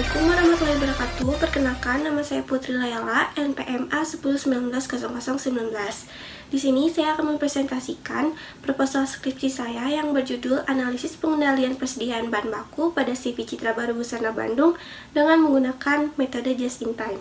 Assalamualaikum warahmatullahi wabarakatuh. Perkenalkan, nama saya Putri Layala, NPM A10190019. Di sini saya akan mempresentasikan proposal skripsi saya yang berjudul Analisis Pengendalian Persediaan Bahan Baku pada CV Citra Baru Busana Bandung dengan menggunakan metode just in time.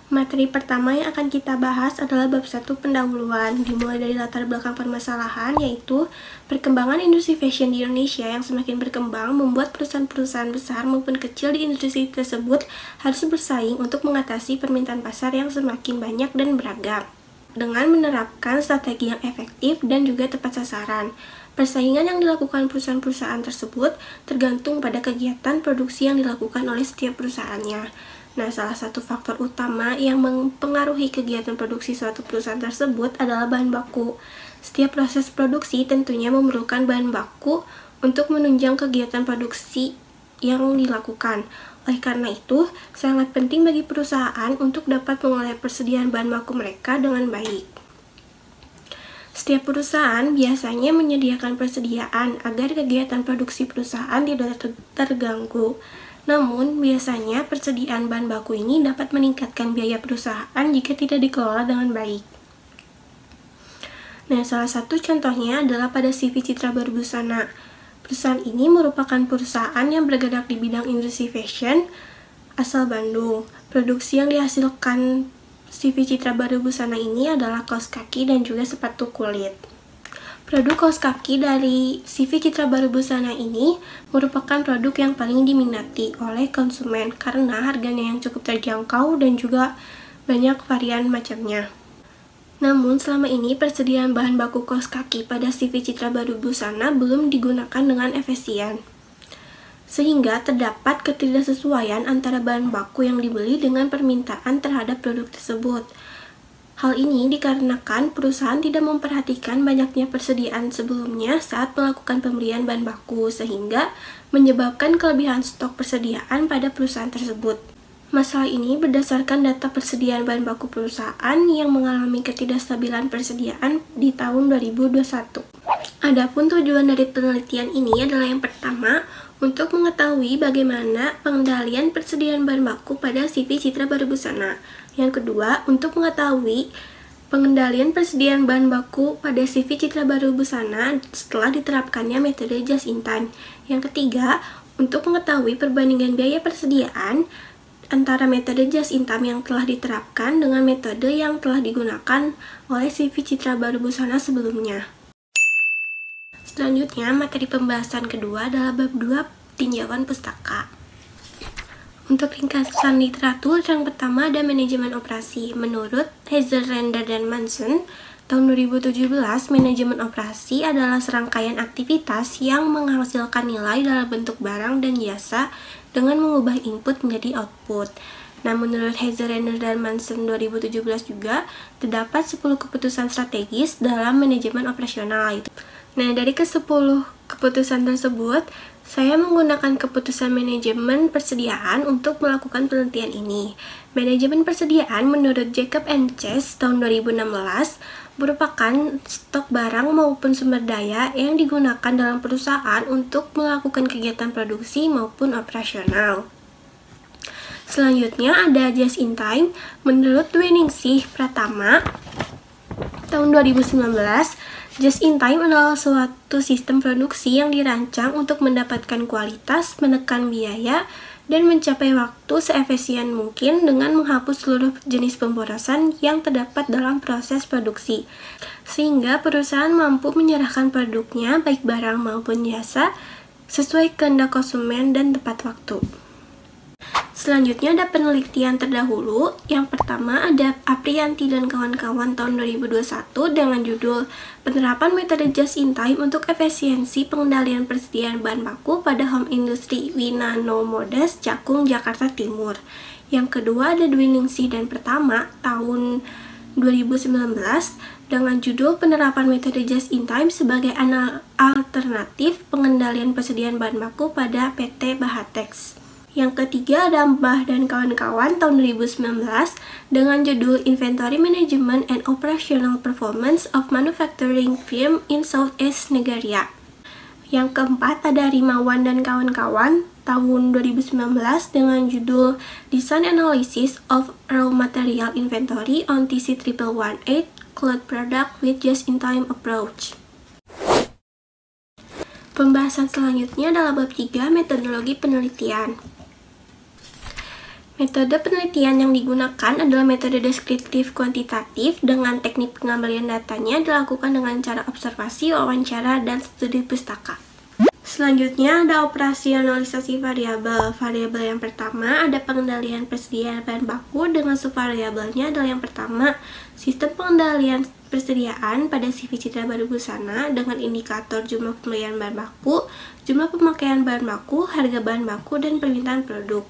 Materi pertama yang akan kita bahas adalah bab 1 pendahuluan, dimulai dari latar belakang permasalahan, yaitu perkembangan industri fashion di Indonesia yang semakin berkembang membuat perusahaan-perusahaan besar maupun kecil di industri tersebut harus bersaing untuk mengatasi permintaan pasar yang semakin banyak dan beragam. Dengan menerapkan strategi yang efektif dan juga tepat sasaran, persaingan yang dilakukan perusahaan-perusahaan tersebut tergantung pada kegiatan produksi yang dilakukan oleh setiap perusahaannya. Nah, salah satu faktor utama yang mempengaruhi kegiatan produksi suatu perusahaan tersebut adalah bahan baku. Setiap proses produksi tentunya memerlukan bahan baku untuk menunjang kegiatan produksi yang dilakukan. Oleh karena itu, sangat penting bagi perusahaan untuk dapat mengolah persediaan bahan baku mereka dengan baik. Setiap perusahaan biasanya menyediakan persediaan agar kegiatan produksi perusahaan tidak terganggu. Namun, biasanya persediaan bahan baku ini dapat meningkatkan biaya perusahaan jika tidak dikelola dengan baik. Nah, salah satu contohnya adalah pada CV Citra Baru Busana. Perusahaan ini merupakan perusahaan yang bergerak di bidang industri fashion asal Bandung. Produksi yang dihasilkan CV Citra Baru Busana ini adalah kaos kaki dan juga sepatu kulit. Produk kaos kaki dari CV Citra Baru Busana ini merupakan produk yang paling diminati oleh konsumen karena harganya yang cukup terjangkau dan juga banyak varian macamnya. Namun selama ini persediaan bahan baku kaos kaki pada CV Citra Baru Busana belum digunakan dengan efisien, sehingga terdapat ketidaksesuaian antara bahan baku yang dibeli dengan permintaan terhadap produk tersebut. Hal ini dikarenakan perusahaan tidak memperhatikan banyaknya persediaan sebelumnya saat melakukan pembelian bahan baku, sehingga menyebabkan kelebihan stok persediaan pada perusahaan tersebut. Masalah ini berdasarkan data persediaan bahan baku perusahaan yang mengalami ketidakstabilan persediaan di tahun 2021. Adapun tujuan dari penelitian ini adalah yang pertama, untuk mengetahui bagaimana pengendalian persediaan bahan baku pada CV Citra Baru Busana. Yang kedua, untuk mengetahui pengendalian persediaan bahan baku pada CV Citra Baru Busana setelah diterapkannya metode just in time. Yang ketiga, untuk mengetahui perbandingan biaya persediaan antara metode just in time yang telah diterapkan dengan metode yang telah digunakan oleh CV Citra Baru Busana sebelumnya. Selanjutnya, materi pembahasan kedua adalah bab 2 tinjauan pustaka. Untuk ringkasan literatur, yang pertama ada manajemen operasi. Menurut Heiser, Render, dan Manson, tahun 2017, manajemen operasi adalah serangkaian aktivitas yang menghasilkan nilai dalam bentuk barang dan jasa dengan mengubah input menjadi output. Nah, menurut Heiser, Render, dan Manson 2017 juga, terdapat 10 keputusan strategis dalam manajemen operasional. Nah, dari ke-10 keputusan tersebut, saya menggunakan keputusan manajemen persediaan untuk melakukan penelitian ini. Manajemen persediaan menurut Jacob and Chase tahun 2016 merupakan stok barang maupun sumber daya yang digunakan dalam perusahaan untuk melakukan kegiatan produksi maupun operasional. Selanjutnya ada just in time. Menurut Dwiningsih Pratama tahun 2019, just in time adalah suatu sistem produksi yang dirancang untuk mendapatkan kualitas, menekan biaya, dan mencapai waktu seefisien mungkin dengan menghapus seluruh jenis pemborosan yang terdapat dalam proses produksi, sehingga perusahaan mampu menyerahkan produknya, baik barang maupun jasa, sesuai kehendak konsumen dan tepat waktu. Selanjutnya ada penelitian terdahulu. Yang pertama ada Aprianti dan kawan-kawan tahun 2021 dengan judul Penerapan Metode Just in Time untuk Efisiensi Pengendalian Persediaan Bahan Baku pada Home Industry Winano Modas, Cakung, Jakarta Timur. Yang kedua ada Dwiningsih dan Pratama tahun 2019 dengan judul Penerapan Metode Just in Time sebagai alternatif pengendalian persediaan bahan baku pada PT Bahatex. Yang ketiga ada Mbah dan kawan-kawan tahun 2019 dengan judul Inventory Management and Operational Performance of Manufacturing Firm in Southeast Nigeria. Yang keempat ada Rimawan dan kawan-kawan tahun 2019 dengan judul Design Analysis of Raw Material Inventory on TC1118 Cloud Product with Just-in-Time Approach. Pembahasan selanjutnya adalah bab 3, metodologi penelitian. Metode penelitian yang digunakan adalah metode deskriptif kuantitatif dengan teknik pengembalian datanya dilakukan dengan cara observasi, wawancara, dan studi pustaka. Selanjutnya ada operasionalisasi variabel. Variabel yang pertama ada pengendalian persediaan bahan baku dengan subvariabelnya adalah yang pertama, sistem pengendalian persediaan pada CV Citra Baru Busana dengan indikator jumlah pembelian bahan baku, jumlah pemakaian bahan baku, harga bahan baku, dan permintaan produk.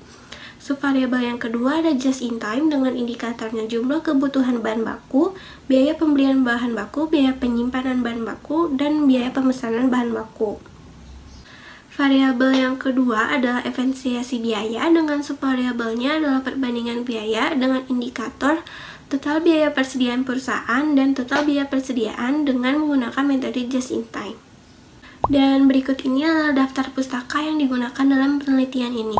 Subvariabel yang kedua ada just in time dengan indikatornya jumlah kebutuhan bahan baku, biaya pembelian bahan baku, biaya penyimpanan bahan baku, dan biaya pemesanan bahan baku. Variabel yang kedua adalah esensiasi biaya dengan subvariabelnya adalah perbandingan biaya dengan indikator total biaya persediaan perusahaan dan total biaya persediaan dengan menggunakan metode just in time. Dan berikut ini adalah daftar pustaka yang digunakan dalam penelitian ini.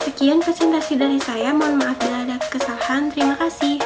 Sekian presentasi dari saya, mohon maaf bila ada kesalahan. Terima kasih.